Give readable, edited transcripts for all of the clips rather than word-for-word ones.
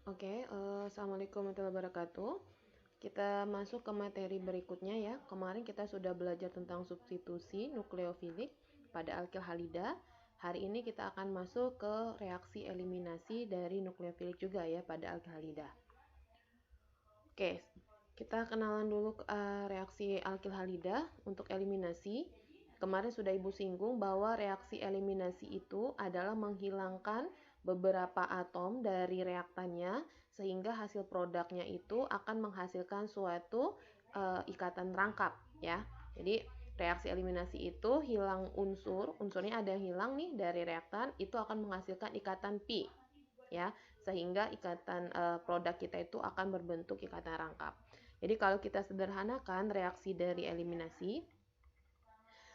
Oke, Assalamualaikum warahmatullahi wabarakatuh. Kita masuk ke materi berikutnya ya. Kemarin kita sudah belajar tentang substitusi nukleofilik pada alkil halida. Hari ini kita akan masuk ke reaksi eliminasi dari nukleofilik juga ya pada alkil halida. Oke, kita kenalan dulu reaksi alkil halida untuk eliminasi. Kemarin sudah Ibu singgung bahwa reaksi eliminasi itu adalah menghilangkan beberapa atom dari reaktannya sehingga hasil produknya itu akan menghasilkan suatu ikatan rangkap ya. Jadi reaksi eliminasi itu hilang unsurnya ada yang hilang nih dari reaktan, itu akan menghasilkan ikatan pi ya, sehingga ikatan produk kita itu akan berbentuk ikatan rangkap. Jadi kalau kita sederhanakan reaksi dari eliminasi,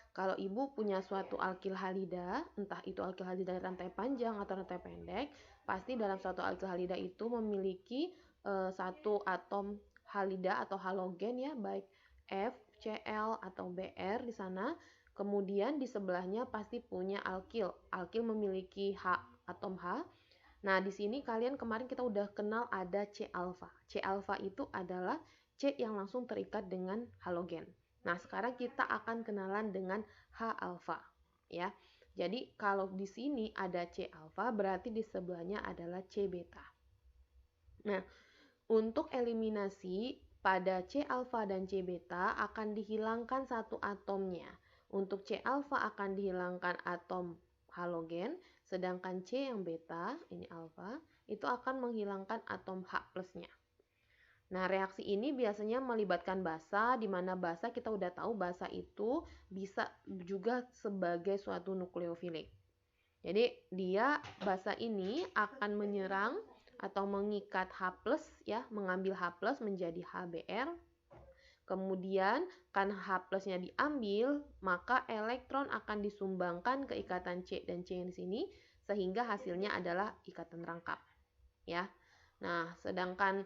kalau Ibu punya suatu alkil halida, entah itu alkil halida dari rantai panjang atau rantai pendek, pasti dalam suatu alkil halida itu memiliki satu atom halida atau halogen ya, baik F, Cl atau Br di sana. Kemudian di sebelahnya pasti punya alkil. Alkil memiliki H, atom H. Nah, di sini kalian kemarin kita udah kenal ada C alfa. C alfa itu adalah C yang langsung terikat dengan halogen. Nah, sekarang kita akan kenalan dengan H alfa ya. Jadi kalau di sini ada C alfa berarti di sebelahnya adalah C beta. Nah, untuk eliminasi pada C alfa dan C beta akan dihilangkan satu atomnya. Untuk C alfa akan dihilangkan atom halogen, sedangkan C yang beta, ini alfa, itu akan menghilangkan atom H plusnya. Nah, reaksi ini biasanya melibatkan basa, di mana basa kita udah tahu basa itu bisa juga sebagai suatu nukleofilik. Jadi, basa ini akan menyerang atau mengikat H+, ya, mengambil H+ menjadi HBr. Kemudian, karena H+-nya diambil, maka elektron akan disumbangkan ke ikatan C dan C yang di sini, sehingga hasilnya adalah ikatan rangkap. Ya. Nah, sedangkan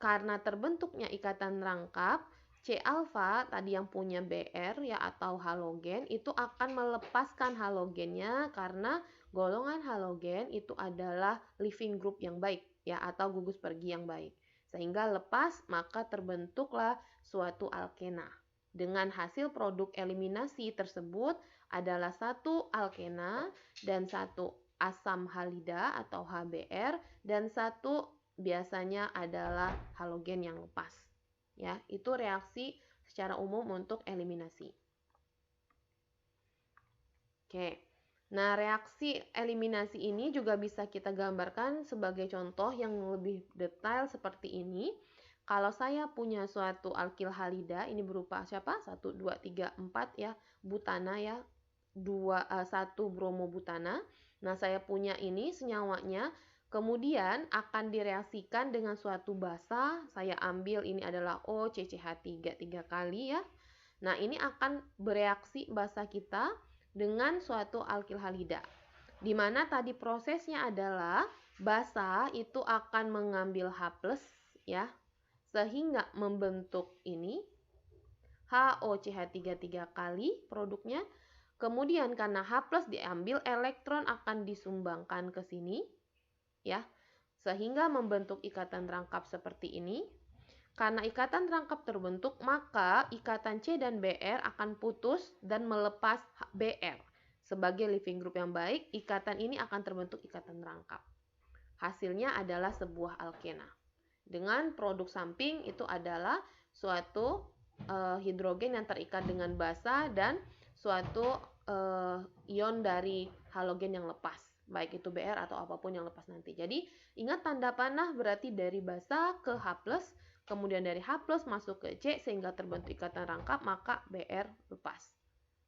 karena terbentuknya ikatan rangkap, C alfa tadi yang punya Br ya atau halogen itu akan melepaskan halogennya karena golongan halogen itu adalah leaving group yang baik ya atau gugus pergi yang baik. Sehingga lepas maka terbentuklah suatu alkena. Dengan hasil produk eliminasi tersebut adalah satu alkena dan satu asam halida atau HBr dan satu biasanya adalah halogen yang lepas. Ya, itu reaksi secara umum untuk eliminasi. Oke. Nah, reaksi eliminasi ini juga bisa kita gambarkan sebagai contoh yang lebih detail seperti ini. Kalau saya punya suatu alkil halida, ini berupa siapa? 1, 2, 3, 4 ya, butana ya. 1 bromobutana. Nah, saya punya ini senyawanya. Kemudian akan direaksikan dengan suatu basa. Saya ambil ini adalah OCCH3 3 kali ya. Nah, ini akan bereaksi basa kita dengan suatu alkil halida. Di mana tadi prosesnya adalah basa itu akan mengambil H+ ya. Sehingga membentuk ini HOCH3 3 kali produknya. Kemudian karena H+ diambil, elektron akan disumbangkan ke sini ya, sehingga membentuk ikatan rangkap seperti ini. Karena ikatan rangkap terbentuk, maka ikatan C dan Br akan putus dan melepas Br. Sebagai leaving group yang baik, ikatan ini akan terbentuk ikatan rangkap. Hasilnya adalah sebuah alkena. Dengan produk samping itu adalah suatu hidrogen yang terikat dengan basa dan suatu ion dari halogen yang lepas, baik itu Br atau apapun yang lepas nanti. Jadi ingat tanda panah berarti dari basa ke H+, kemudian dari H+ masuk ke C sehingga terbentuk ikatan rangkap, maka Br lepas.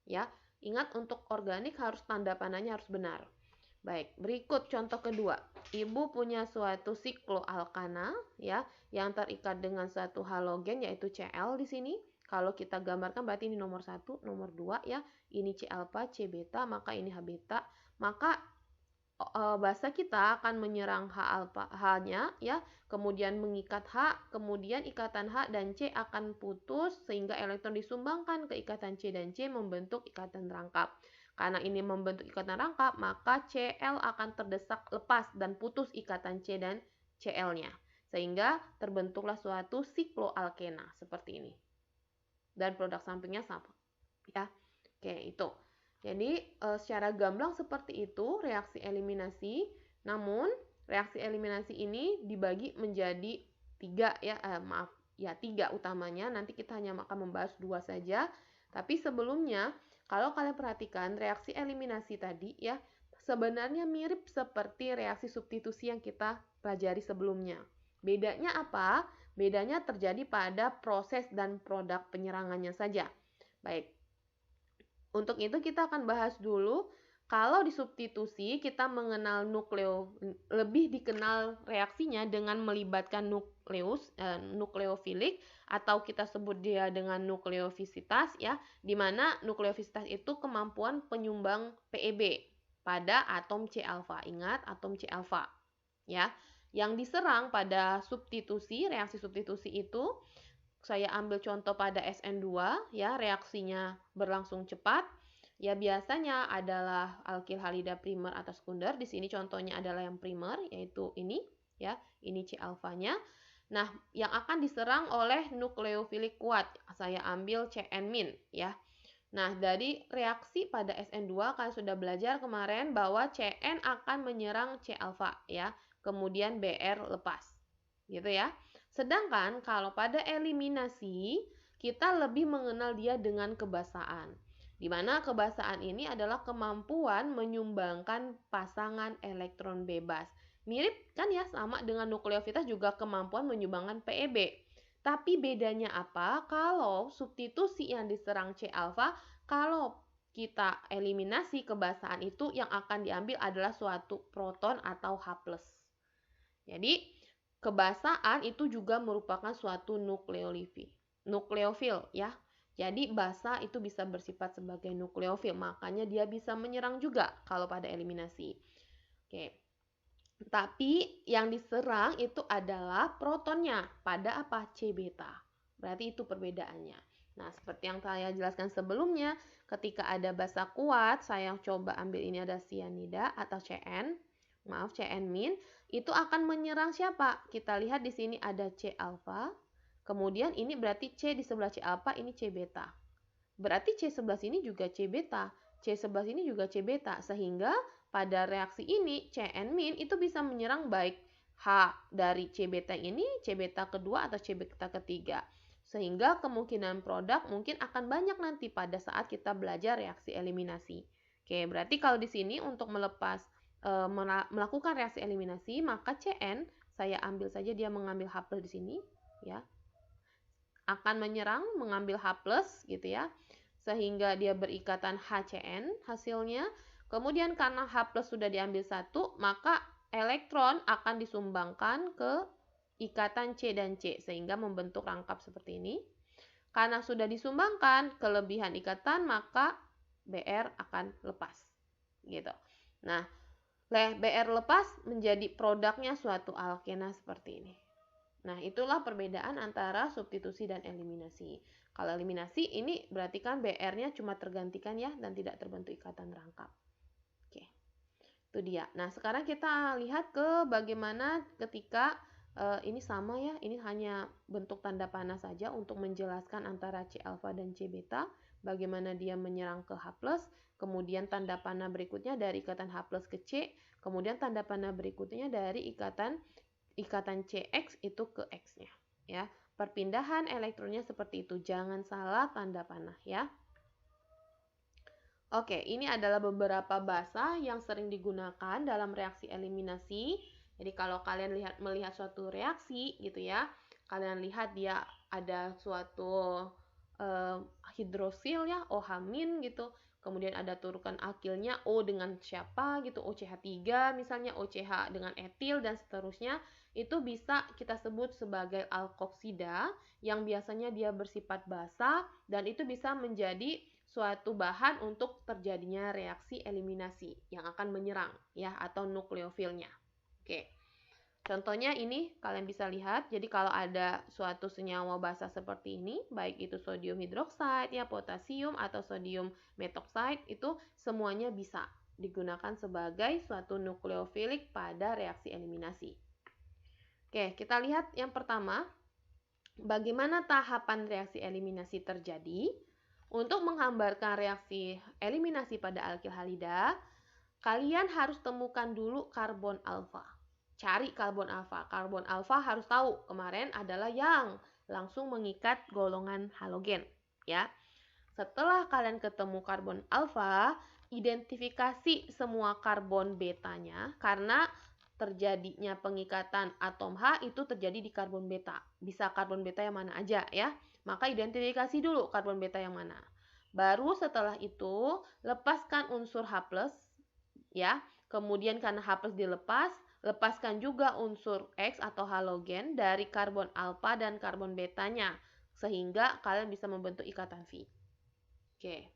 Ya, ingat untuk organik harus tanda panahnya harus benar. Baik, berikut contoh kedua. Ibu punya suatu sikloalkana ya yang terikat dengan satu halogen yaitu Cl di sini. Kalau kita gambarkan berarti ini nomor 1, nomor 2 ya. Ini C alfa, C beta, maka ini H beta. Maka basa kita akan menyerang H alfa H-nya ya, kemudian mengikat H, kemudian ikatan H dan C akan putus sehingga elektron disumbangkan ke ikatan C dan C membentuk ikatan rangkap. Karena ini membentuk ikatan rangkap, maka Cl akan terdesak lepas dan putus ikatan C dan Cl-nya. Sehingga terbentuklah suatu sikloalkena seperti ini. Dan produk sampingnya sama. Ya. Oke, itu. Jadi secara gamblang seperti itu reaksi eliminasi. Namun reaksi eliminasi ini dibagi menjadi tiga ya, tiga utamanya. Nanti kita hanya akan membahas dua saja. Tapi sebelumnya, kalau kalian perhatikan reaksi eliminasi tadi ya, sebenarnya mirip seperti reaksi substitusi yang kita pelajari sebelumnya. Bedanya apa? Bedanya terjadi pada proses dan produk penyerangannya saja. Baik. Untuk itu kita akan bahas dulu. Kalau di substitusi kita mengenal lebih dikenal reaksinya dengan melibatkan nukleofilik atau kita sebut dia dengan nukleofisitas ya, di mana nukleofisitas itu kemampuan penyumbang PeB pada atom C-alfa. Ingat atom C-alfa ya. Yang diserang pada substitusi, reaksi substitusi itu saya ambil contoh pada SN2 ya, reaksinya berlangsung cepat. Ya biasanya adalah alkil halida primer atau sekunder. Di sini contohnya adalah yang primer yaitu ini ya, ini C-alfanya. Nah, yang akan diserang oleh nukleofilik kuat. Saya ambil Cn- ya. Nah, dari reaksi pada SN2 kalian sudah belajar kemarin bahwa Cn akan menyerang C-alfa ya. Kemudian Br lepas. Gitu ya. Sedangkan kalau pada eliminasi kita lebih mengenal dia dengan kebasaan. Di mana kebasaan ini adalah kemampuan menyumbangkan pasangan elektron bebas. Mirip kan ya, sama dengan nukleofitas juga kemampuan menyumbangkan PeB. Tapi bedanya apa? Kalau substitusi yang diserang C-alfa, kalau kita eliminasi kebasaan itu yang akan diambil adalah suatu proton atau H+. Jadi kebasaan itu juga merupakan suatu nukleofil ya. Jadi basa itu bisa bersifat sebagai nukleofil, makanya dia bisa menyerang juga kalau pada eliminasi. Oke. Tapi yang diserang itu adalah protonnya pada apa? C-beta. Berarti itu perbedaannya. Nah, seperti yang saya jelaskan sebelumnya, ketika ada basa kuat, saya coba ambil ini ada cyanida atau Cn, Cn-, itu akan menyerang siapa? Kita lihat di sini ada C-alfa. Kemudian ini berarti C di sebelah C-alfa, ini C-beta. Berarti C sebelah sini juga C-beta. C sebelah sini juga C-beta. Sehingga pada reaksi ini Cn- itu bisa menyerang baik H dari C-beta ini, C-beta kedua atau C-beta ketiga. Sehingga kemungkinan produk mungkin akan banyak nanti pada saat kita belajar reaksi eliminasi. Oke, berarti kalau di sini untuk melakukan reaksi eliminasi, maka Cn saya ambil saja dia mengambil H+ di sini ya. Akan menyerang mengambil H+ gitu ya. Sehingga dia berikatan HCN hasilnya. Kemudian karena H+ sudah diambil satu, maka elektron akan disumbangkan ke ikatan C dan C sehingga membentuk rangkap seperti ini. Karena sudah disumbangkan kelebihan ikatan, maka Br akan lepas. Gitu. Nah, Br lepas menjadi produknya suatu alkena seperti ini. Nah, itulah perbedaan antara substitusi dan eliminasi. Kalau eliminasi ini berarti kan Br-nya cuma tergantikan ya dan tidak terbentuk ikatan rangkap. Oke. Itu dia. Nah, sekarang kita lihat ke bagaimana ketika ini sama ya, ini hanya bentuk tanda panah saja untuk menjelaskan antara C-alfa dan C-beta, bagaimana dia menyerang ke H+, kemudian tanda panah berikutnya dari ikatan H+ ke C, kemudian tanda panah berikutnya dari ikatan CX itu ke X-nya ya. Perpindahan elektronnya seperti itu. Jangan salah tanda panah ya. Oke, ini adalah beberapa basa yang sering digunakan dalam reaksi eliminasi. Jadi kalau kalian melihat suatu reaksi gitu ya, kalian lihat dia ada suatu hidrosil ya, OH- gitu. Kemudian ada turunan alkilnya O dengan siapa gitu, OCH3 misalnya, OCH dengan etil dan seterusnya. Itu bisa kita sebut sebagai alkoksida yang biasanya dia bersifat basa dan itu bisa menjadi suatu bahan untuk terjadinya reaksi eliminasi yang akan menyerang ya atau nukleofilnya. Oke. Contohnya ini kalian bisa lihat, jadi kalau ada suatu senyawa basa seperti ini, baik itu sodium hidroksida, ya, potasium atau sodium metoksida, itu semuanya bisa digunakan sebagai suatu nukleofilik pada reaksi eliminasi. Oke, kita lihat yang pertama, bagaimana tahapan reaksi eliminasi terjadi. Untuk menggambarkan reaksi eliminasi pada alkil halida, kalian harus temukan dulu karbon alfa. Cari karbon alfa. Karbon alfa harus tahu kemarin adalah yang langsung mengikat golongan halogen, ya. Setelah kalian ketemu karbon alfa, identifikasi semua karbon betanya karena terjadinya pengikatan atom H itu terjadi di karbon beta. Bisa karbon beta yang mana aja ya. Maka identifikasi dulu karbon beta yang mana. Baru setelah itu lepaskan unsur H+ ya. Kemudian karena H+ dilepas, lepaskan juga unsur X atau halogen dari karbon alfa dan karbon betanya sehingga kalian bisa membentuk ikatan V. Oke.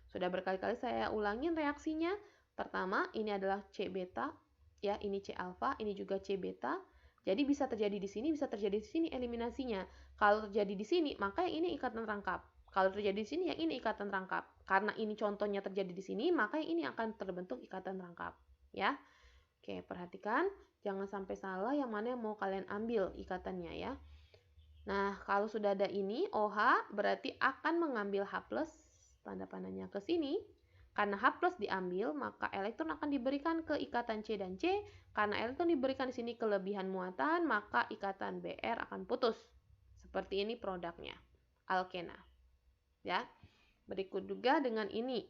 Sudah berkali-kali saya ulangin reaksinya. Pertama, ini adalah C beta, ya, ini C alfa, ini juga C beta. Jadi bisa terjadi di sini, bisa terjadi di sini eliminasinya. Kalau terjadi di sini, maka yang ini ikatan rangkap. Kalau terjadi di sini, yang ini ikatan rangkap. Karena ini contohnya terjadi di sini, maka yang ini akan terbentuk ikatan rangkap, ya. Oke, perhatikan, jangan sampai salah yang mana yang mau kalian ambil ikatannya, ya. Nah, kalau sudah ada ini, OH berarti akan mengambil H+, tanda panahnya ke sini. Karena H+ diambil, maka elektron akan diberikan ke ikatan C dan C. Karena elektron diberikan di sini kelebihan muatan, maka ikatan Br akan putus. Seperti ini produknya, alkena. Ya. Berikut juga dengan ini.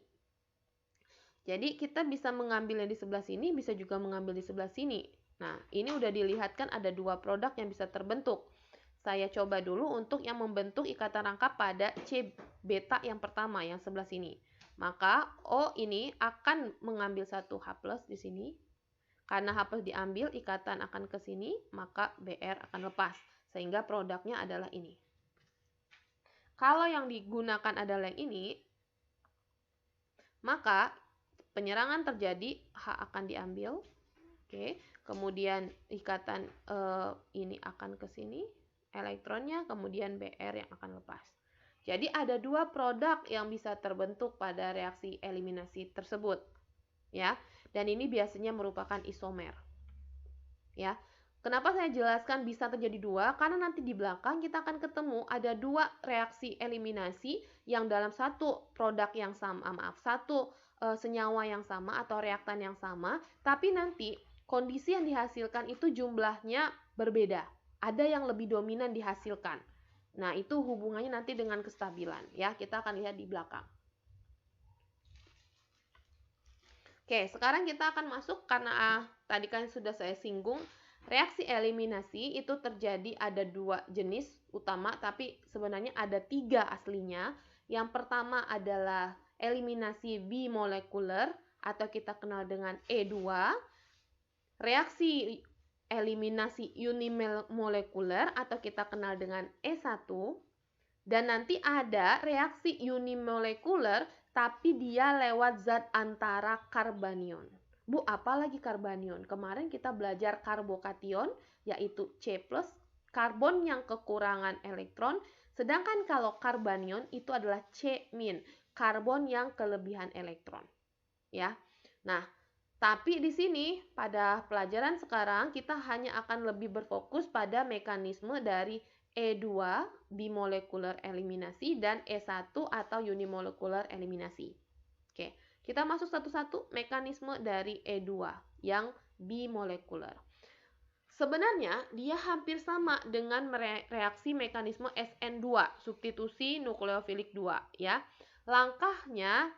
Jadi kita bisa mengambilnya di sebelah sini, bisa juga mengambil di sebelah sini. Nah, ini udah dilihatkan ada dua produk yang bisa terbentuk. Saya coba dulu untuk yang membentuk ikatan rangkap pada C beta yang pertama, yang sebelah sini. Maka O ini akan mengambil satu H+ di sini. Karena H+ diambil, ikatan akan ke sini, maka Br akan lepas. Sehingga produknya adalah ini. Kalau yang digunakan adalah yang ini, maka penyerangan terjadi, H akan diambil. Oke, kemudian ikatan ini akan ke sini, elektronnya, kemudian Br yang akan lepas. Jadi ada dua produk yang bisa terbentuk pada reaksi eliminasi tersebut, ya. Dan ini biasanya merupakan isomer, ya. Kenapa saya jelaskan bisa terjadi dua? Karena nanti di belakang kita akan ketemu ada dua reaksi eliminasi yang dalam satu produk yang sama, satu senyawa yang sama atau reaktan yang sama, tapi nanti kondisi yang dihasilkan itu jumlahnya berbeda. Ada yang lebih dominan dihasilkan. Nah, itu hubungannya nanti dengan kestabilan, ya. Kita akan lihat di belakang. Oke, sekarang kita akan masuk karena tadi kan sudah saya singgung, reaksi eliminasi itu terjadi ada dua jenis utama, tapi sebenarnya ada tiga aslinya. Yang pertama adalah eliminasi bimolekuler atau kita kenal dengan E2. Reaksi eliminasi unimolekuler atau kita kenal dengan E1, dan nanti ada reaksi unimolekuler tapi dia lewat zat antara karbanion. Bu, apalagi karbanion? Kemarin kita belajar karbokation yaitu C+, karbon yang kekurangan elektron, sedangkan kalau karbanion itu adalah C-, karbon yang kelebihan elektron. Ya. Nah, tapi di sini pada pelajaran sekarang kita hanya akan lebih berfokus pada mekanisme dari E2 bimolekular eliminasi dan E1 atau unimolekular eliminasi. Oke, kita masuk satu-satu mekanisme dari E2 yang bimolekular. Sebenarnya dia hampir sama dengan reaksi mekanisme SN2, substitusi nukleofilik 2 ya. Langkahnya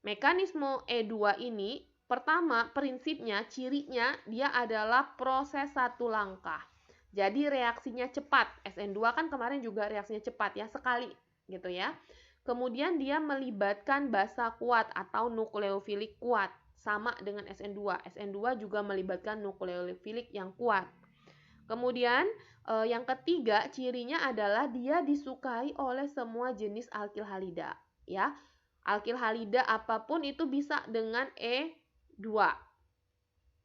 mekanisme E2 ini pertama, prinsipnya, cirinya, dia adalah proses satu langkah. Jadi reaksinya cepat. SN2 kan kemarin juga reaksinya cepat ya, sekali gitu ya. Kemudian dia melibatkan basa kuat atau nukleofilik kuat. Sama dengan SN2. SN2 juga melibatkan nukleofilik yang kuat. Kemudian yang ketiga, cirinya adalah dia disukai oleh semua jenis alkil halida. Ya, alkil halida apapun itu bisa dengan E2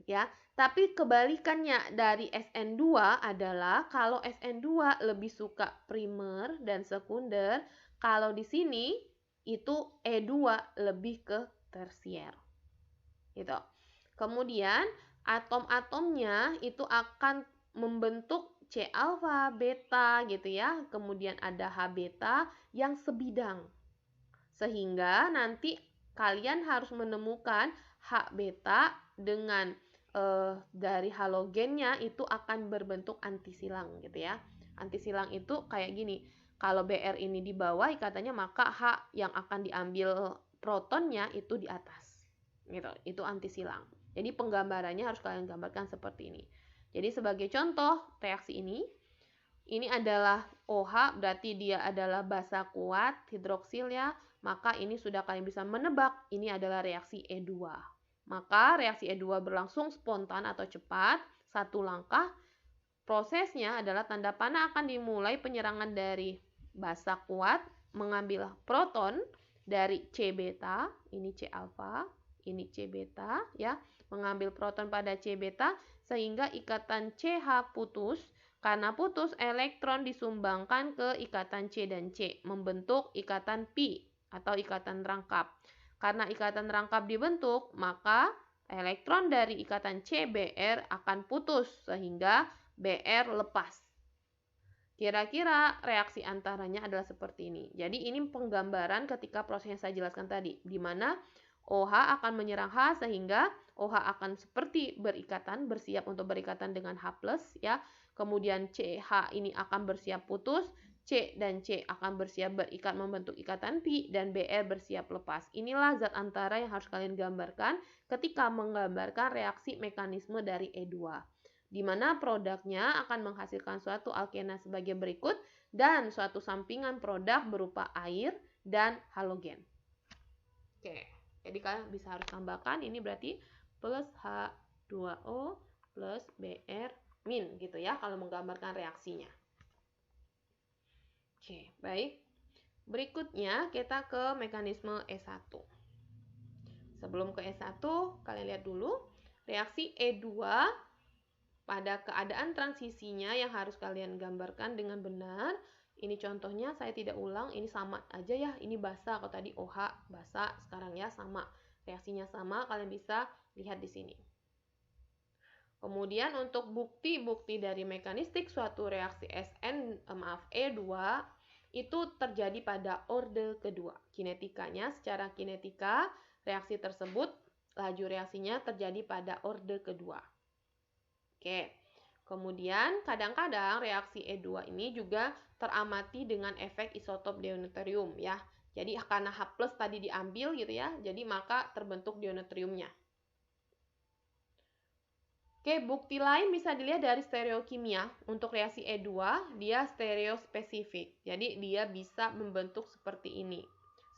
ya, tapi kebalikannya dari SN2 adalah kalau SN2 lebih suka primer dan sekunder, kalau di sini itu E2 lebih ke tersier gitu. Kemudian atom-atomnya itu akan membentuk C alfa, beta gitu ya. Kemudian ada H beta yang sebidang. Sehingga nanti kalian harus menemukan H beta dengan dari halogennya itu akan berbentuk antisilang gitu ya. Antisilang itu kayak gini. Kalau Br ini di bawah ikatannya, maka H yang akan diambil protonnya itu di atas. Gitu. Itu antisilang. Jadi penggambarannya harus kalian gambarkan seperti ini. Jadi sebagai contoh reaksi ini adalah OH, berarti dia adalah basa kuat hidroksil ya. Maka ini sudah kalian bisa menebak ini adalah reaksi E2. Maka reaksi E2 berlangsung spontan atau cepat, satu langkah. Prosesnya adalah tanda panah akan dimulai penyerangan dari basa kuat mengambil proton dari C beta, ini C alfa, ini C beta ya, mengambil proton pada C beta sehingga ikatan CH putus. Karena putus, elektron disumbangkan ke ikatan C dan C, membentuk ikatan pi atau ikatan rangkap. Karena ikatan rangkap dibentuk, maka elektron dari ikatan CBr akan putus sehingga Br lepas. Kira-kira reaksi antaranya adalah seperti ini. Jadi ini penggambaran ketika proses yang saya jelaskan tadi, di mana OH akan menyerang H sehingga OH akan seperti berikatan, bersiap untuk berikatan dengan H+, ya. Kemudian CH ini akan bersiap putus, C dan C akan bersiap berikat membentuk ikatan pi, dan Br bersiap lepas. Inilah zat antara yang harus kalian gambarkan ketika menggambarkan reaksi mekanisme dari E2. Di mana produknya akan menghasilkan suatu alkena sebagai berikut dan suatu sampingan produk berupa air dan halogen. Oke, jadi kalian bisa harus tambahkan ini berarti plus H2O plus Br min gitu ya kalau menggambarkan reaksinya. Oke, baik. Berikutnya kita ke mekanisme E1. Sebelum ke E1, kalian lihat dulu reaksi E2 pada keadaan transisinya yang harus kalian gambarkan dengan benar. Ini contohnya, saya tidak ulang, ini sama aja ya, ini basa, kalau tadi OH basa, sekarang ya sama, reaksinya sama, kalian bisa lihat di sini. Kemudian untuk bukti-bukti dari mekanistik suatu reaksi E2 itu terjadi pada orde kedua. Kinetikanya, secara kinetika, reaksi tersebut, laju reaksinya terjadi pada orde kedua. Oke, kemudian kadang-kadang reaksi E2 ini juga teramati dengan efek isotop deuterium ya. Jadi karena H+ tadi diambil gitu ya, jadi maka terbentuk deuteriumnya. Oke, bukti lain bisa dilihat dari stereokimia. Untuk reaksi E2, dia stereospesifik. Jadi dia bisa membentuk seperti ini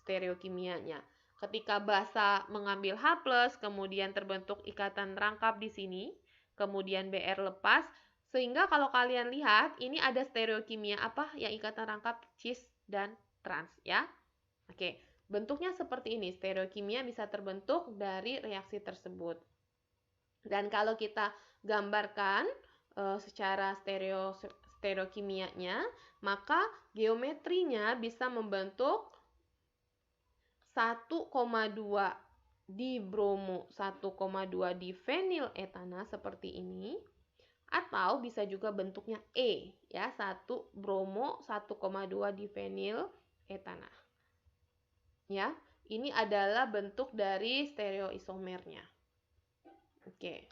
stereokimianya. Ketika basa mengambil H+, kemudian terbentuk ikatan rangkap di sini. Kemudian Br lepas, sehingga kalau kalian lihat ini ada stereokimia apa yang ikatan rangkap cis dan trans ya. Oke, bentuknya seperti ini. Stereokimia bisa terbentuk dari reaksi tersebut. Dan kalau kita gambarkan secara stereokimianya, maka geometrinya bisa membentuk 1,2 di bromo, 1,2 di fenil etana seperti ini, atau bisa juga bentuknya E ya, 1 bromo 1,2 di fenil etana. Ya, ini adalah bentuk dari stereoisomernya. Oke.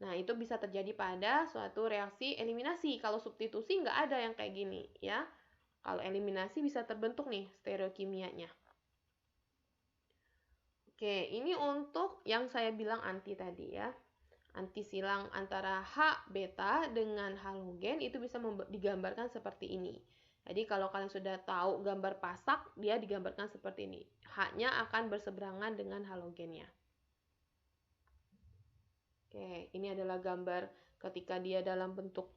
Nah, itu bisa terjadi pada suatu reaksi eliminasi. Kalau substitusi nggak ada yang kayak gini ya. Kalau eliminasi bisa terbentuk nih stereokimianya. Oke, ini untuk yang saya bilang anti tadi ya. Anti silang antara H beta dengan halogen itu bisa digambarkan seperti ini. Jadi kalau kalian sudah tahu gambar pasak, dia digambarkan seperti ini. H-nya akan berseberangan dengan halogennya. Oke, ini adalah gambar ketika dia dalam bentuk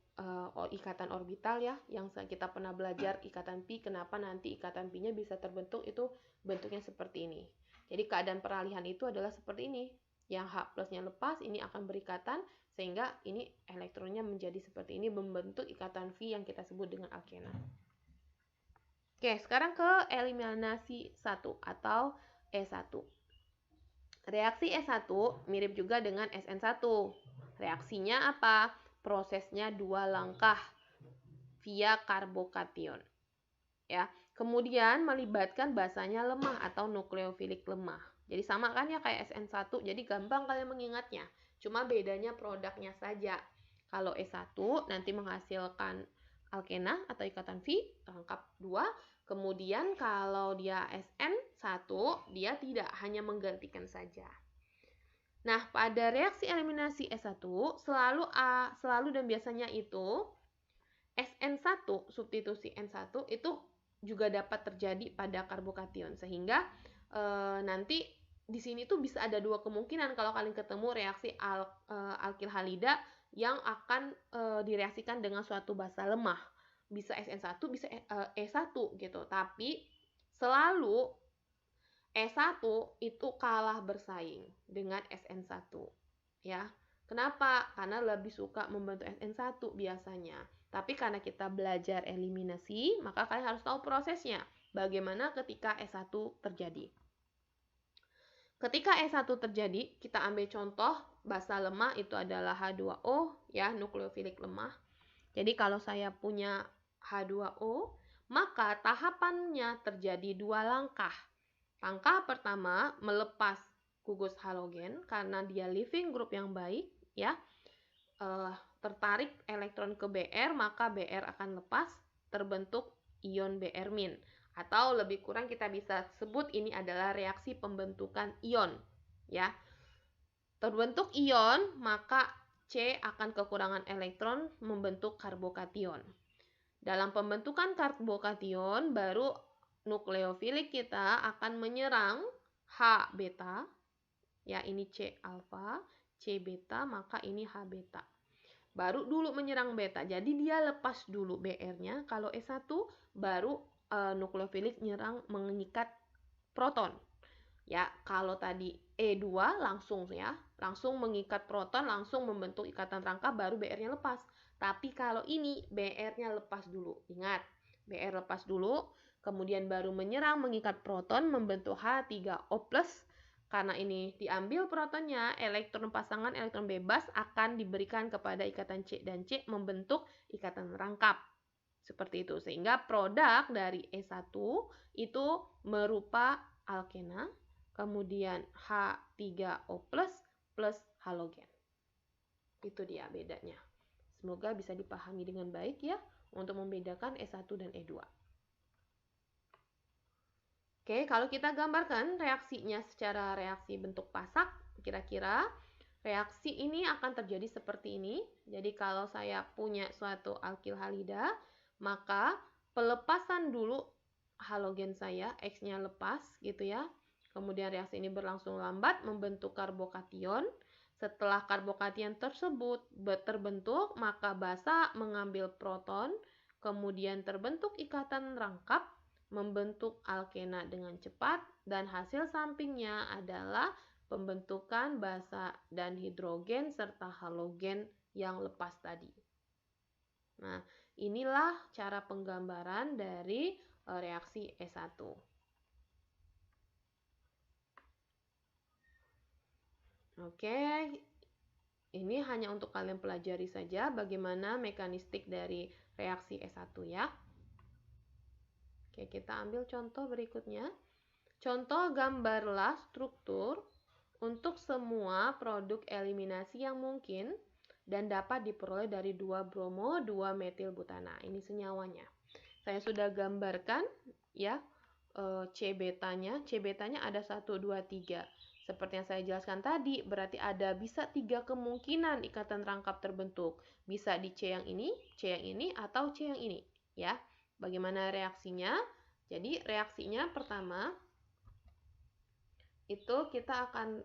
ikatan orbital ya, yang kita pernah belajar ikatan pi, kenapa nanti ikatan pi-nya bisa terbentuk itu bentuknya seperti ini. Jadi keadaan peralihan itu adalah seperti ini. Yang H plusnya lepas, ini akan berikatan, sehingga ini elektronnya menjadi seperti ini, membentuk ikatan V yang kita sebut dengan alkena. Oke, sekarang ke eliminasi 1 atau E1. Reaksi E1 mirip juga dengan SN1. Reaksinya apa? prosesnya 2 langkah via karbokation. Ya. Kemudian melibatkan basanya lemah atau nukleofilik lemah. Jadi sama kan ya kayak SN1, jadi gampang kalian mengingatnya. Cuma bedanya produknya saja. Kalau E1 nanti menghasilkan alkena atau ikatan V, rangkap 2. Kemudian kalau dia SN1, dia tidak hanya menggantikan saja. Nah, pada reaksi eliminasi S1 selalu dan biasanya itu SN1, substitusi N1 itu juga dapat terjadi pada karbokation, sehingga nanti di sini tuh bisa ada 2 kemungkinan kalau kalian ketemu reaksi alkil halida yang akan direaksikan dengan suatu basa lemah. Bisa SN1, bisa E1 gitu. Tapi selalu E1 itu kalah bersaing dengan SN1 ya. Kenapa? Karena lebih suka membentuk SN1 biasanya. Tapi karena kita belajar eliminasi, maka kalian harus tahu prosesnya. Bagaimana ketika S1 terjadi. Ketika S1 terjadi, kita ambil contoh basa lemah itu adalah H2O ya, nukleofilik lemah. Jadi kalau saya punya H2O, maka tahapannya terjadi 2 langkah. Langkah pertama melepas gugus halogen karena dia leaving group yang baik ya. Tertarik elektron ke Br, maka Br akan lepas, terbentuk ion Br-, atau lebih kurang kita bisa sebut ini adalah reaksi pembentukan ion ya. Terbentuk ion, maka C akan kekurangan elektron membentuk karbokation. Dalam pembentukan karbokation baru nukleofilik kita akan menyerang H beta ya, ini C alfa, C beta, maka ini H beta. Baru dulu menyerang beta. Jadi dia lepas dulu Br-nya. Kalau E1 baru nukleofilik nyerang mengikat proton. Ya, kalau tadi E2 langsung ya, langsung mengikat proton, langsung membentuk ikatan rangka baru Br-nya lepas. Tapi kalau ini Br-nya lepas dulu. Ingat, Br lepas dulu, kemudian baru menyerang mengikat proton membentuk H3O+. Karena ini diambil protonnya, elektron pasangan elektron bebas akan diberikan kepada ikatan C dan C membentuk ikatan rangkap. Seperti itu. Sehingga produk dari E1 itu merupa alkena, kemudian H3O+, plus halogen. Itu dia bedanya. Semoga bisa dipahami dengan baik ya, untuk membedakan E1 dan E2. Oke, kalau kita gambarkan reaksinya secara reaksi bentuk pasak, kira-kira reaksi ini akan terjadi seperti ini. Jadi kalau saya punya suatu alkil halida, maka pelepasan dulu halogen saya, X-nya lepas gitu ya. Kemudian reaksi ini berlangsung lambat membentuk karbokation. Setelah karbokation tersebut terbentuk, maka basa mengambil proton, kemudian terbentuk ikatan rangkap, membentuk alkena dengan cepat, dan hasil sampingnya adalah pembentukan basa dan hidrogen serta halogen yang lepas tadi. Nah, inilah cara penggambaran dari reaksi E1. Oke, ini hanya untuk kalian pelajari saja bagaimana mekanistik dari reaksi E1 ya. Oke, kita ambil contoh berikutnya. Contoh, gambarlah struktur untuk semua produk eliminasi yang mungkin dan dapat diperoleh dari 2 bromo, 2 metil butana. Ini senyawanya. Saya sudah gambarkan ya C betanya. C betanya ada 1, 2, 3. Seperti yang saya jelaskan tadi, berarti ada bisa 3 kemungkinan ikatan rangkap terbentuk. Bisa di C yang ini, atau C yang ini. Ya, bagaimana reaksinya? Jadi reaksinya pertama, itu kita akan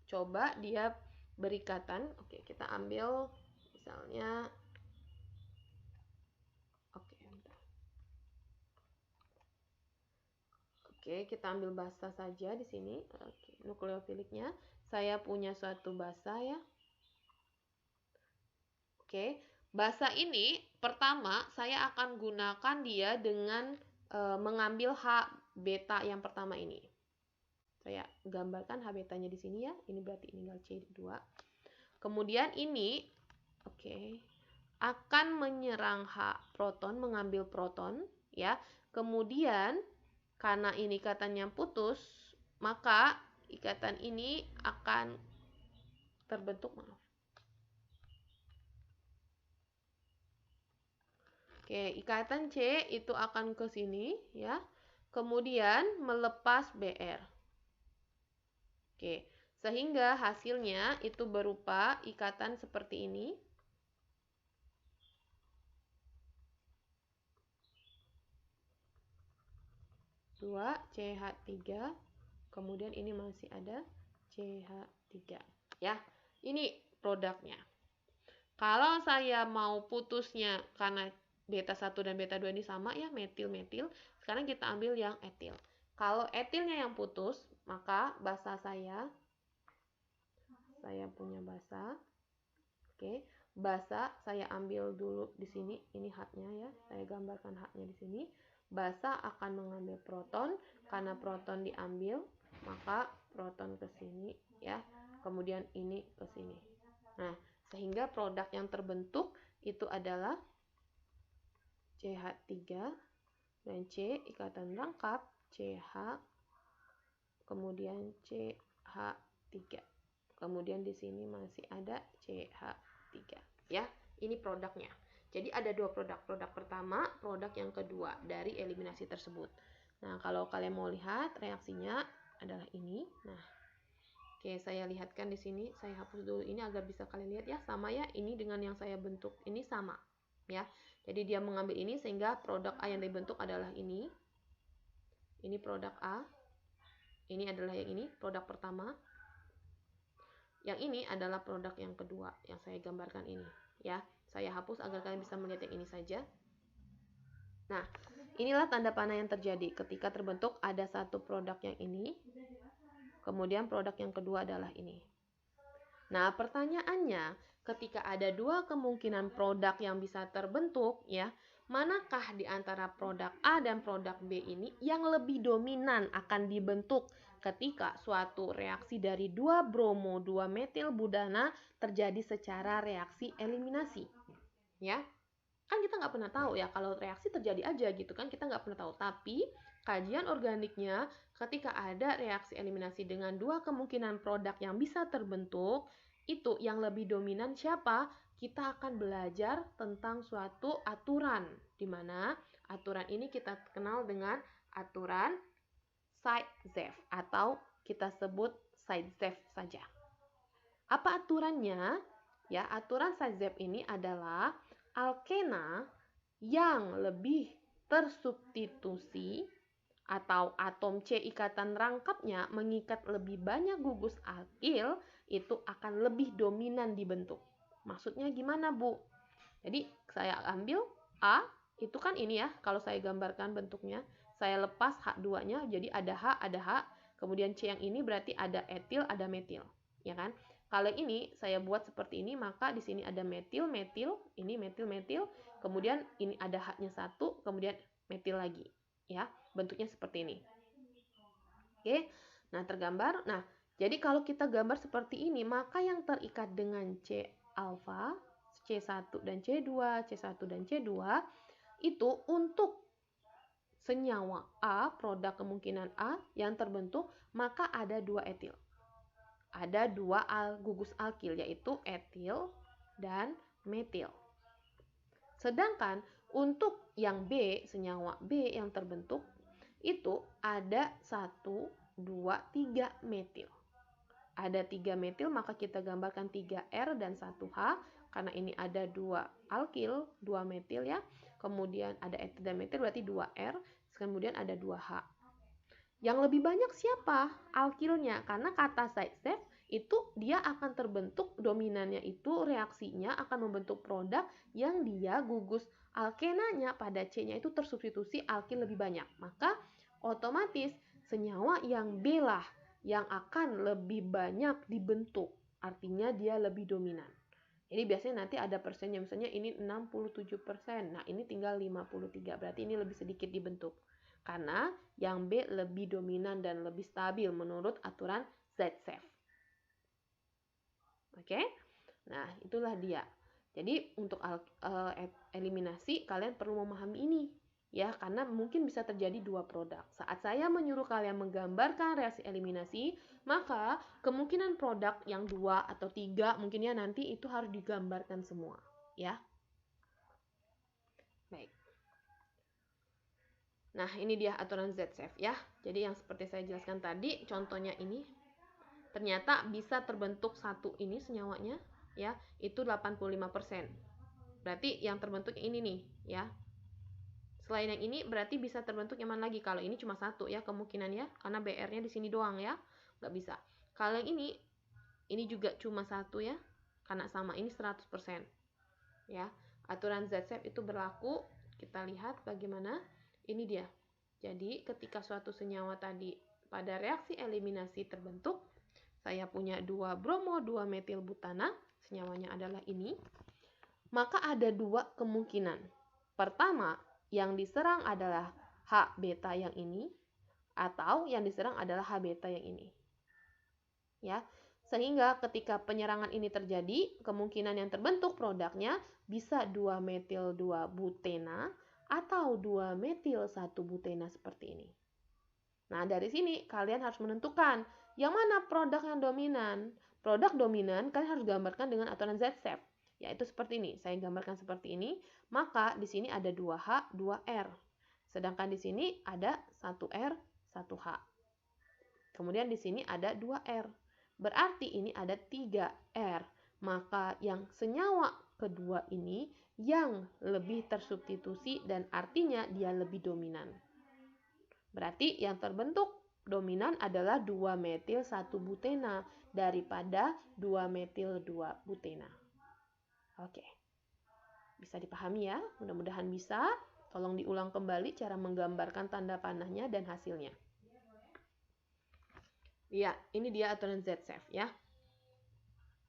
coba dia berikatan. Oke, kita ambil misalnya, Oke, kita ambil basa saja di sini. Oke, nukleofiliknya. Saya punya suatu basa ya. Oke, basa ini pertama saya akan gunakan dia dengan mengambil H beta yang pertama ini. Saya gambarkan H betanya di sini ya. Ini berarti tinggal C2. Kemudian ini Oke. Akan menyerang H proton, mengambil proton, ya. Kemudian karena ini ikatannya putus, maka ikatan ini akan terbentuk, maaf. Oke, ikatan C itu akan ke sini, ya. Kemudian melepas Br. Oke, sehingga hasilnya itu berupa ikatan seperti ini. Dua CH3, kemudian ini masih ada CH3. Ya, ini produknya. Kalau saya mau putusnya karena beta 1 dan beta 2 ini sama ya, metil-metil, sekarang kita ambil yang etil. Kalau etilnya yang putus, maka basa saya punya basa. Oke, basa saya ambil dulu di sini, ini H-nya ya. Saya gambarkan H-nya di sini. Basa akan mengambil proton, karena proton diambil, maka proton ke sini ya. Kemudian ini ke sini. Nah, sehingga produk yang terbentuk itu adalah CH3 dan C ikatan rangkap CH, kemudian CH3. Kemudian di sini masih ada CH3 ya. Ini produknya. Jadi ada dua produk. Produk pertama, produk yang kedua dari eliminasi tersebut. Nah, kalau kalian mau lihat reaksinya adalah ini. Nah, oke, saya lihatkan di sini. Saya hapus dulu ini agar bisa kalian lihat ya, sama ya. Ini dengan yang saya bentuk ini sama ya. Jadi dia mengambil ini sehingga produk A yang dibentuk adalah ini. Ini produk A. Ini adalah yang ini, produk pertama. Yang ini adalah produk yang kedua yang saya gambarkan ini ya. Saya hapus agar kalian bisa melihat yang ini saja. Nah, inilah tanda panah yang terjadi ketika terbentuk ada satu produk yang ini, kemudian produk yang kedua adalah ini. Nah, pertanyaannya, ketika ada dua kemungkinan produk yang bisa terbentuk ya, manakah di antara produk A dan produk B ini yang lebih dominan akan dibentuk ketika suatu reaksi dari 2 bromo 2 metil budana terjadi secara reaksi eliminasi? Ya, kan kita nggak pernah tahu ya, kalau reaksi terjadi aja gitu kan, kita nggak pernah tahu. Tapi kajian organiknya ketika ada reaksi eliminasi dengan dua kemungkinan produk yang bisa terbentuk, itu yang lebih dominan siapa? Kita akan belajar tentang suatu aturan, di mana aturan ini kita kenal dengan aturan Zaitsev atau kita sebut Zaitsev saja. Apa aturannya? Ya, aturan Zaitsev ini adalah alkena yang lebih tersubstitusi atau atom C ikatan rangkapnya mengikat lebih banyak gugus alkil itu akan lebih dominan dibentuk. Maksudnya gimana, Bu? Jadi saya ambil A, itu kan ini ya, kalau saya gambarkan bentuknya, saya lepas H2-nya, jadi ada H, kemudian C yang ini berarti ada etil, ada metil, ya kan? Kalau ini saya buat seperti ini, maka di sini ada metil, ini metil, kemudian ini ada H-nya satu, kemudian metil lagi, ya, bentuknya seperti ini. Oke, nah tergambar. Nah, jadi kalau kita gambar seperti ini, maka yang terikat dengan C alfa, C1 dan C2, C1 dan C2 itu untuk senyawa A, produk kemungkinan A yang terbentuk, maka ada dua etil. Ada dua gugus alkil, yaitu etil dan metil. Sedangkan untuk yang B, senyawa B yang terbentuk, itu ada 1, 2, 3 metil. Ada 3 metil, maka kita gambarkan 3R dan 1H, karena ini ada 2 alkil, 2 metil ya. Kemudian ada etil dan metil, berarti 2R, kemudian ada 2H. Yang lebih banyak siapa? Alkilnya, karena kata Zaitsev itu dia akan terbentuk, dominannya itu reaksinya akan membentuk produk yang dia gugus alkenanya pada C-nya itu tersubstitusi alkil lebih banyak. Maka otomatis senyawa yang B lah yang akan lebih banyak dibentuk. Artinya dia lebih dominan. Jadi biasanya nanti ada persennya, misalnya ini 67%. Nah, ini tinggal 53, berarti ini lebih sedikit dibentuk. Karena yang B lebih dominan dan lebih stabil menurut aturan Zaitsev. Oke? Nah, itulah dia. Jadi untuk eliminasi kalian perlu memahami ini ya, karena mungkin bisa terjadi dua produk. Saat saya menyuruh kalian menggambarkan reaksi eliminasi, maka kemungkinan produk yang 2 atau 3 mungkin ya nanti itu harus digambarkan semua ya. Baik. Nah, ini dia aturan Z-safe ya. Jadi yang seperti saya jelaskan tadi, contohnya ini ternyata bisa terbentuk satu ini senyawanya ya, itu 85%. Berarti yang terbentuk ini nih ya. Selain yang ini berarti bisa terbentuk yang mana lagi? Kalau ini cuma satu ya kemungkinannya, karena BR-nya di sini doang ya, nggak bisa. Kalau yang ini juga cuma satu ya, karena sama ini 100% ya. Aturan Z-safe itu berlaku. Kita lihat bagaimana. Ini dia. Jadi ketika suatu senyawa tadi pada reaksi eliminasi terbentuk, saya punya 2 bromo 2 metil butana, senyawanya adalah ini, maka ada dua kemungkinan. Pertama, yang diserang adalah H beta yang ini, atau yang diserang adalah H beta yang ini. Ya, sehingga ketika penyerangan ini terjadi, kemungkinan yang terbentuk produknya bisa 2 metil 2 butena atau 2 metil 1 butena seperti ini. Nah, dari sini kalian harus menentukan yang mana produk yang dominan. Produk dominan kalian harus gambarkan dengan aturan Z-safe, yaitu seperti ini. Saya gambarkan seperti ini, maka di sini ada 2H, 2R. Sedangkan di sini ada 1R, 1H. Kemudian di sini ada 2R. Berarti ini ada 3R. Maka yang senyawa kedua ini yang lebih tersubstitusi dan artinya dia lebih dominan. Berarti yang terbentuk dominan adalah 2 metil 1 butena daripada 2 metil 2 butena. Oke. Bisa dipahami ya? Mudah-mudahan bisa. Tolong diulang kembali cara menggambarkan tanda panahnya dan hasilnya. Ya, ini dia aturan Z-safe ya.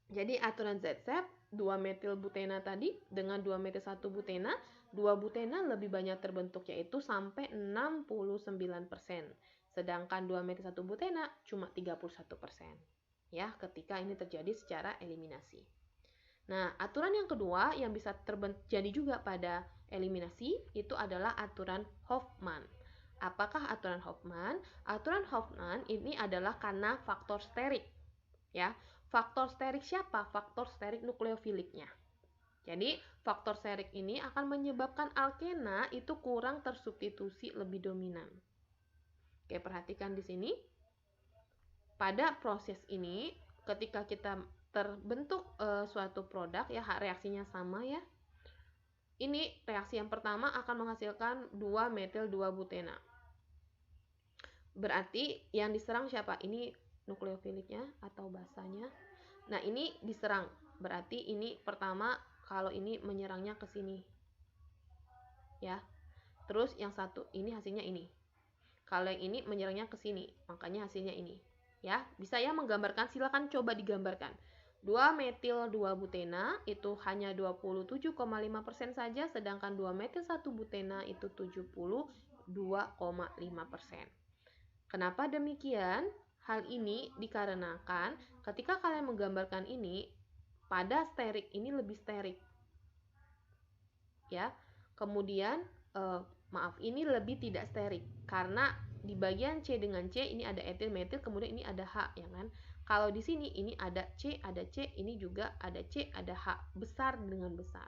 Jadi aturan Z-safe 2 metil butena tadi dengan 2 metil 1 butena, 2 butena lebih banyak terbentuk yaitu sampai 69%. Sedangkan 2 metil 1 butena cuma 31%. Ya, ketika ini terjadi secara eliminasi. Nah, aturan yang kedua yang bisa terjadi juga pada eliminasi itu adalah aturan Hofmann. Apakah aturan Hofmann? Aturan Hofmann ini adalah karena faktor sterik. Ya, faktor sterik siapa? Faktor sterik nukleofiliknya. Jadi, faktor sterik ini akan menyebabkan alkena itu kurang tersubstitusi lebih dominan. Oke, perhatikan di sini. Pada proses ini, ketika kita terbentuk suatu produk ya, reaksinya sama ya. Ini reaksi yang pertama akan menghasilkan 2 metil 2 butena. Berarti yang diserang siapa? Ini nukleofiliknya atau basanya. Nah, ini diserang. Berarti ini pertama kalau ini menyerangnya ke sini. Ya. Terus yang satu ini hasilnya ini. Kalau yang ini menyerangnya ke sini, makanya hasilnya ini. Ya, bisa ya menggambarkan, silakan coba digambarkan. 2 metil 2 butena itu hanya 27,5% saja, sedangkan 2 metil 1 butena itu 72,5%. Kenapa demikian? Hal ini dikarenakan ketika kalian menggambarkan ini, pada sterik ini lebih sterik. Ya. Kemudian ini lebih tidak sterik karena di bagian C dengan C ini ada etil metil, kemudian ini ada H ya kan. Kalau di sini ini ada C, ini juga ada C, ada H, besar dengan besar.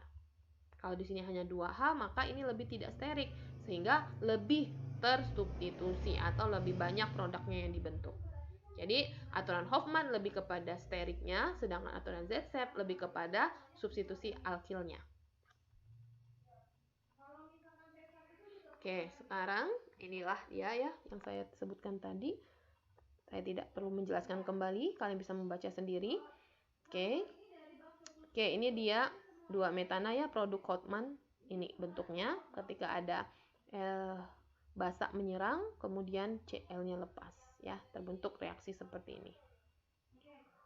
Kalau di sini hanya 2H, maka ini lebih tidak sterik sehingga lebih tersubstitusi atau lebih banyak produknya yang dibentuk. Jadi aturan Hofmann lebih kepada steriknya, sedangkan aturan Z-safe lebih kepada substitusi alkilnya. Oke, sekarang inilah dia ya yang saya sebutkan tadi. Saya tidak perlu menjelaskan kembali, kalian bisa membaca sendiri. Oke, ini dia 2 metana ya, produk Hofmann. Ini bentuknya ketika ada basa menyerang, kemudian Cl-nya lepas ya, terbentuk reaksi seperti ini.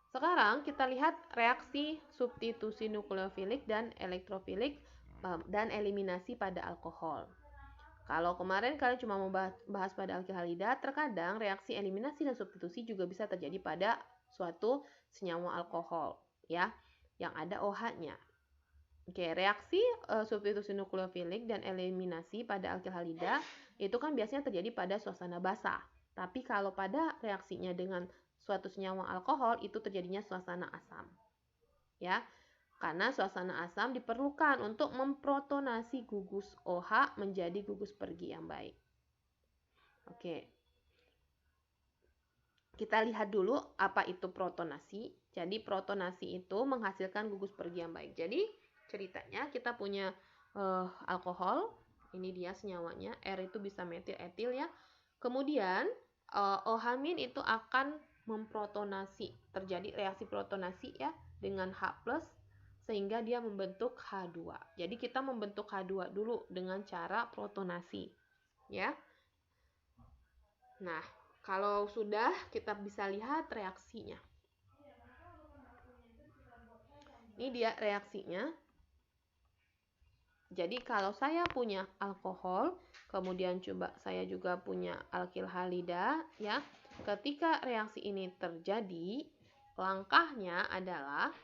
Sekarang kita lihat reaksi substitusi nukleofilik dan elektrofilik dan eliminasi pada alkohol. Kalau kemarin kalian cuma mau bahas pada alkil halida, terkadang reaksi eliminasi dan substitusi juga bisa terjadi pada suatu senyawa alkohol ya, yang ada OH-nya. Oke, reaksi substitusi nukleofilik dan eliminasi pada alkil halida itu kan biasanya terjadi pada suasana basa. Tapi kalau pada reaksinya dengan suatu senyawa alkohol itu terjadinya suasana asam. Ya, karena suasana asam diperlukan untuk memprotonasi gugus OH menjadi gugus pergi yang baik. Oke. Kita lihat dulu apa itu protonasi. Jadi protonasi itu menghasilkan gugus pergi yang baik. Jadi ceritanya kita punya alkohol. Ini dia senyawanya. R itu bisa metil etil ya. Kemudian OH- itu akan memprotonasi. Terjadi reaksi protonasi ya dengan H+ sehingga dia membentuk H2. Jadi kita membentuk H2 dulu dengan cara protonasi ya. Nah, kalau sudah kita bisa lihat reaksinya. Ini dia reaksinya. Jadi kalau saya punya alkohol, kemudian coba saya juga punya alkil halida ya. Ketika reaksi ini terjadi, langkahnya adalah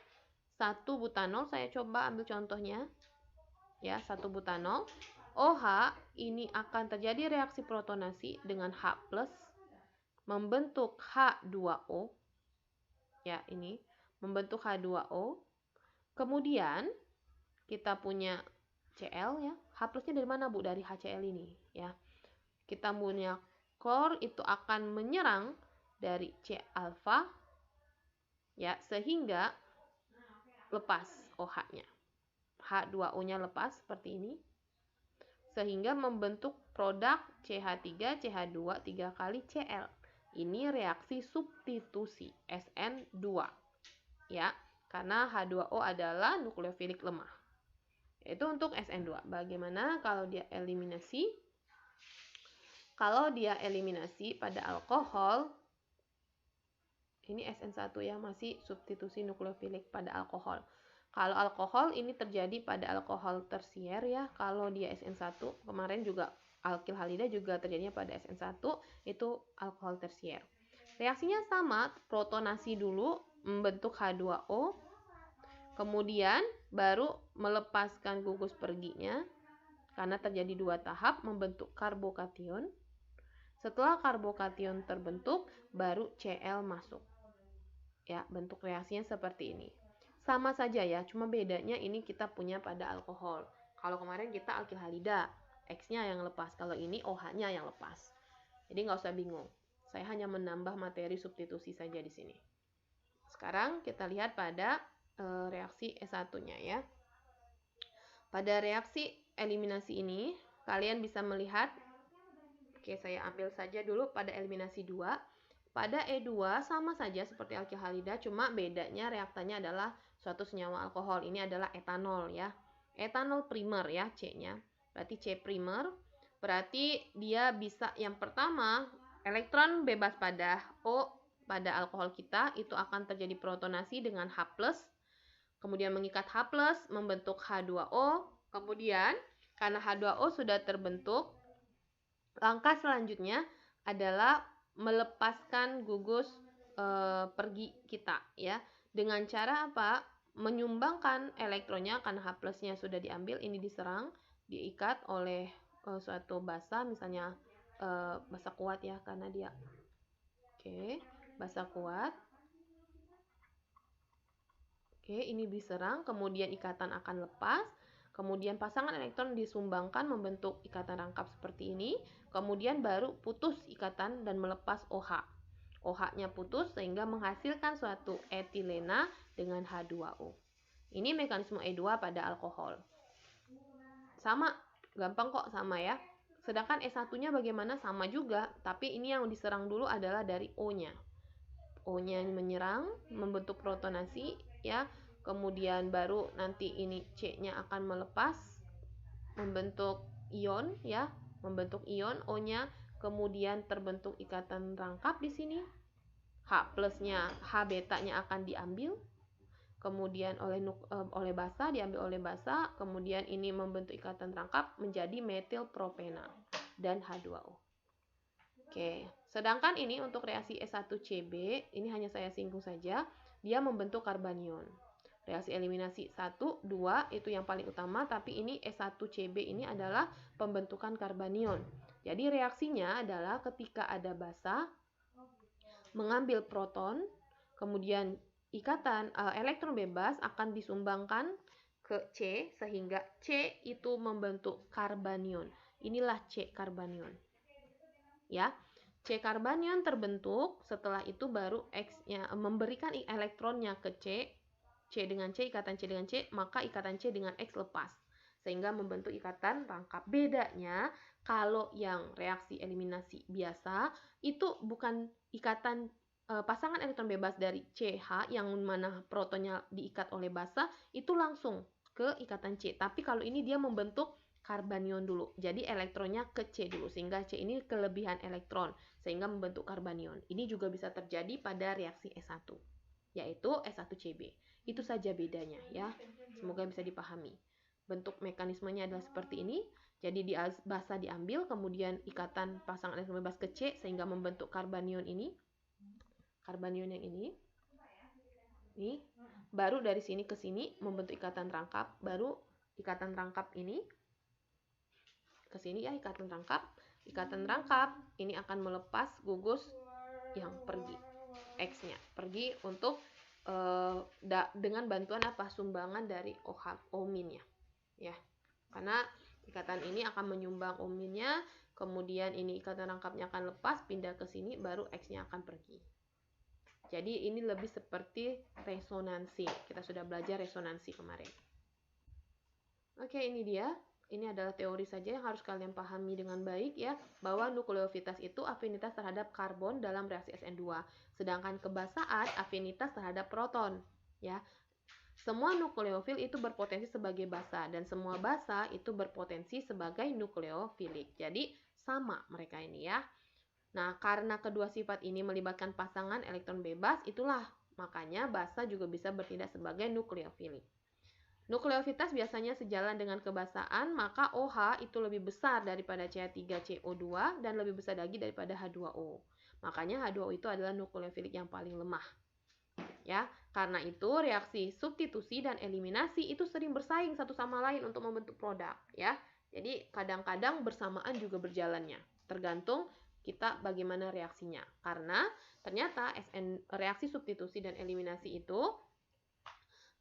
1 butanol, saya coba ambil contohnya. Ya, 1 butanol. OH ini akan terjadi reaksi protonasi dengan H+ membentuk H2O. Ya, ini membentuk H2O. Kemudian kita punya Cl ya. H+-nya dari mana, Bu? Dari HCl ini ya. Kita punya klor itu akan menyerang dari C alfa ya, sehingga lepas OH-nya. H2O-nya lepas seperti ini. Sehingga membentuk produk CH3, CH2 3 kali Cl. Ini reaksi substitusi SN2. Ya, karena H2O adalah nukleofilik lemah. Itu untuk SN2. Bagaimana kalau dia eliminasi? Kalau dia eliminasi pada alkohol, ini SN1 ya, masih substitusi nukleofilik pada alkohol. Kalau alkohol ini terjadi pada alkohol tersier ya. Kalau dia SN1, kemarin juga alkil halida juga terjadinya pada SN1, itu alkohol tersier. Reaksinya sama, protonasi dulu membentuk H2O, kemudian baru melepaskan gugus perginya karena terjadi 2 tahap membentuk karbokation. Setelah karbokation terbentuk, baru Cl masuk. Ya, bentuk reaksinya seperti ini. Sama saja ya, cuma bedanya ini kita punya pada alkohol. Kalau kemarin kita alkil halida, X-nya yang lepas. Kalau ini OH-nya yang lepas. Jadi nggak usah bingung. Saya hanya menambah materi substitusi saja di sini. Sekarang kita lihat pada reaksi S1-nya ya. Pada reaksi eliminasi ini, kalian bisa melihat, oke saya ambil saja dulu pada eliminasi 2. Pada E2 sama saja seperti alkil halida, cuma bedanya reaktannya adalah suatu senyawa alkohol. Ini adalah etanol ya. Etanol primer ya C-nya. Berarti C primer. Berarti dia bisa yang pertama elektron bebas pada O pada alkohol kita itu akan terjadi protonasi dengan H+. Kemudian mengikat H+, membentuk H2O. Kemudian karena H2O sudah terbentuk, langkah selanjutnya adalah melepaskan gugus pergi kita ya. Dengan cara apa? Menyumbangkan elektronnya karena H+-nya sudah diambil, ini diserang, diikat oleh suatu basa, misalnya basa kuat ya karena dia basa kuat. Ini diserang, kemudian ikatan akan lepas. Kemudian pasangan elektron disumbangkan membentuk ikatan rangkap seperti ini. Kemudian baru putus ikatan dan melepas OH. OH-nya putus sehingga menghasilkan suatu etilena dengan H2O. Ini mekanisme E2 pada alkohol. Sama, gampang kok sama ya. Sedangkan S1-nya bagaimana? Sama juga, tapi ini yang diserang dulu adalah dari O-nya. O-nya menyerang, membentuk protonasi ya. Kemudian baru nanti ini C-nya akan melepas, membentuk ion ya, membentuk ion O-nya, kemudian terbentuk ikatan rangkap di sini. H+-nya, H beta-nya akan diambil. Kemudian oleh basa, diambil oleh basa, kemudian ini membentuk ikatan rangkap menjadi metilpropena dan H2O. Oke, sedangkan ini untuk reaksi S1CB, ini hanya saya singgung saja, dia membentuk karbanion. Reaksi eliminasi 1, 2 itu yang paling utama, tapi ini E1CB ini adalah pembentukan karbanion. Jadi reaksinya adalah ketika ada basa mengambil proton, kemudian ikatan elektron bebas akan disumbangkan ke C sehingga C itu membentuk karbanion. Inilah C karbanion. Ya. C karbanion terbentuk, setelah itu baru X-nya memberikan elektronnya ke C. C dengan C, ikatan C dengan C, maka ikatan C dengan X lepas sehingga membentuk ikatan rangkap. Bedanya kalau yang reaksi eliminasi biasa itu bukan ikatan pasangan elektron bebas dari CH yang mana protonnya diikat oleh basa itu langsung ke ikatan C. Tapi kalau ini dia membentuk karbanion dulu. Jadi elektronnya ke C dulu sehingga C ini kelebihan elektron sehingga membentuk karbanion. Ini juga bisa terjadi pada reaksi S1 yaitu S1CB. Itu saja bedanya ya. Semoga bisa dipahami. Bentuk mekanismenya adalah seperti ini. Jadi di basa diambil, kemudian ikatan pasangan elektron bebas ke C sehingga membentuk karbanion ini. Karbanion yang ini. Nih, baru dari sini ke sini membentuk ikatan rangkap, baru ikatan rangkap ini ke sini ya, ikatan rangkap. Ikatan rangkap ini akan melepas gugus yang pergi. X-nya pergi untuk dengan bantuan apa? Sumbangan dari ominnya. Ya. Karena ikatan ini akan menyumbang ominnya, kemudian ini ikatan rangkapnya akan lepas, pindah ke sini, baru X-nya akan pergi. Jadi ini lebih seperti resonansi. Kita sudah belajar resonansi kemarin. Oke, ini dia. Ini adalah teori saja yang harus kalian pahami dengan baik ya, bahwa nukleofitas itu afinitas terhadap karbon dalam reaksi SN2, sedangkan kebasaan afinitas terhadap proton ya. Semua nukleofil itu berpotensi sebagai basa dan semua basa itu berpotensi sebagai nukleofilik. Jadi sama mereka ini ya. Nah, karena kedua sifat ini melibatkan pasangan elektron bebas, itulah makanya basa juga bisa bertindak sebagai nukleofilik. Nukleofitas biasanya sejalan dengan kebasaan, maka OH itu lebih besar daripada CH3CO2 dan lebih besar lagi daripada H2O. Makanya H2O itu adalah nukleofilik yang paling lemah. Ya, karena itu reaksi substitusi dan eliminasi itu sering bersaing satu sama lain untuk membentuk produk, ya. Jadi kadang-kadang bersamaan juga berjalannya, tergantung kita bagaimana reaksinya. Karena ternyata reaksi substitusi dan eliminasi itu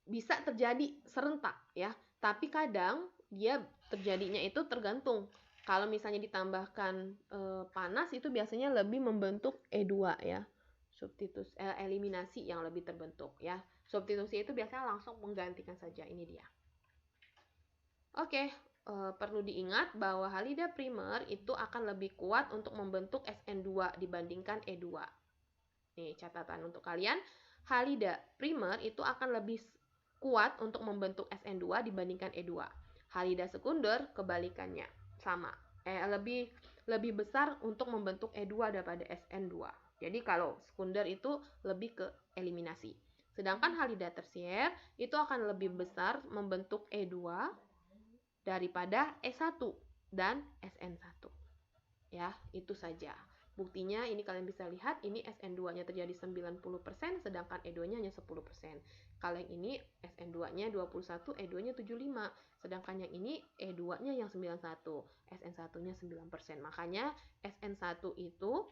bisa terjadi serentak ya, tapi kadang dia terjadinya itu tergantung. Kalau misalnya ditambahkan panas itu biasanya lebih membentuk E2 ya. Substitusi eliminasi yang lebih terbentuk ya. Substitusi itu biasanya langsung menggantikan saja, ini dia. Oke, perlu diingat bahwa halida primer itu akan lebih kuat untuk membentuk SN2 dibandingkan E2. Nih catatan untuk kalian, halida primer itu akan lebih kuat untuk membentuk SN2 dibandingkan E2. Halida sekunder kebalikannya, sama. Lebih besar untuk membentuk E2 daripada SN2. Jadi kalau sekunder itu lebih ke eliminasi. Sedangkan halida tersier itu akan lebih besar membentuk E2 daripada E1 dan SN1. Ya, itu saja. Buktinya ini kalian bisa lihat, ini SN2-nya terjadi 90%, sedangkan E2-nya hanya 10%. Kalau yang ini SN2-nya 21, E2-nya 75. Sedangkan yang ini E2-nya yang 91, SN1-nya 9%. Makanya SN1 itu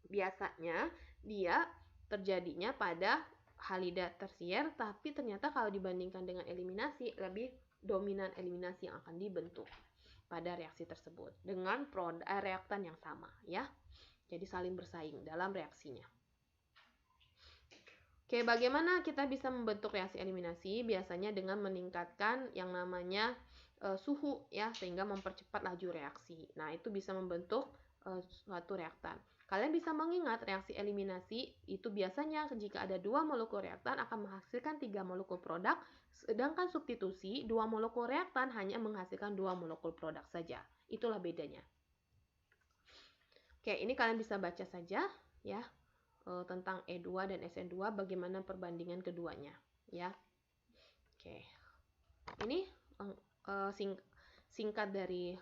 biasanya dia terjadinya pada halida tersier, tapi ternyata kalau dibandingkan dengan eliminasi, lebih dominan eliminasi yang akan dibentuk pada reaksi tersebut dengan reaktan yang sama ya. Jadi saling bersaing dalam reaksinya. Oke, bagaimana kita bisa membentuk reaksi eliminasi? Biasanya dengan meningkatkan yang namanya suhu ya, sehingga mempercepat laju reaksi. Nah, itu bisa membentuk suatu reaktan. Kalian bisa mengingat reaksi eliminasi itu biasanya jika ada 2 molekul reaktan akan menghasilkan 3 molekul produk, sedangkan substitusi 2 molekul reaktan hanya menghasilkan 2 molekul produk saja. Itulah bedanya. Oke, ini kalian bisa baca saja ya tentang E2 dan SN2 bagaimana perbandingan keduanya ya. Oke. Ini singkat dari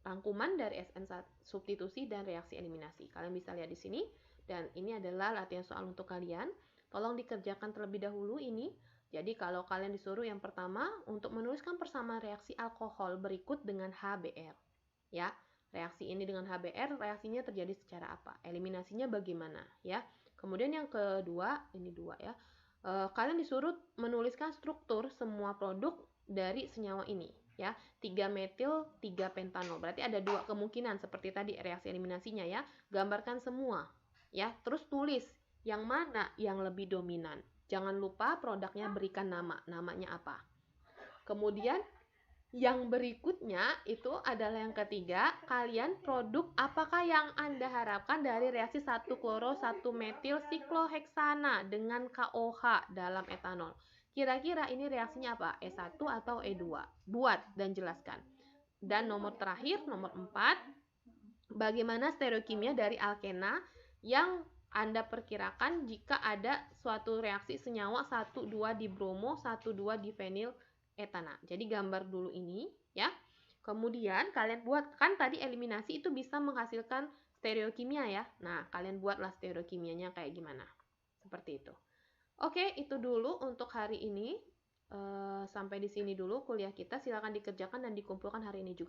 rangkuman dari SN1 substitusi dan reaksi eliminasi. Kalian bisa lihat di sini dan ini adalah latihan soal untuk kalian. Tolong dikerjakan terlebih dahulu ini Jadi kalau kalian disuruh yang pertama untuk menuliskan persamaan reaksi alkohol berikut dengan HBr. Ya, reaksi ini dengan HBr, reaksinya terjadi secara apa? Eliminasinya bagaimana? Ya. Kemudian yang kedua, ini dua ya. Kalian disuruh menuliskan struktur semua produk dari senyawa ini. Ya, 3 metil, 3 pentanol. Berarti ada dua kemungkinan seperti tadi reaksi eliminasinya ya. Gambarkan semua. Ya, terus tulis yang mana yang lebih dominan. Jangan lupa produknya berikan nama, namanya apa. Kemudian yang berikutnya itu adalah yang ketiga, kalian produk apakah yang Anda harapkan dari reaksi 1 kloro 1 metil sikloheksana dengan KOH dalam etanol. Kira-kira ini reaksinya apa? E1 atau E2? Buat dan jelaskan. Dan nomor terakhir, nomor 4, bagaimana stereokimia dari alkena yang Anda perkirakan jika ada suatu reaksi senyawa 1,2 di bromo, 1,2 di fenil etana. Jadi gambar dulu ini ya. Kemudian kalian buat, kan tadi eliminasi itu bisa menghasilkan stereokimia ya. Nah, kalian buatlah stereokimianya kayak gimana. Seperti itu. Oke, itu dulu untuk hari ini. Sampai di sini dulu kuliah kita. Silakan dikerjakan dan dikumpulkan hari ini juga.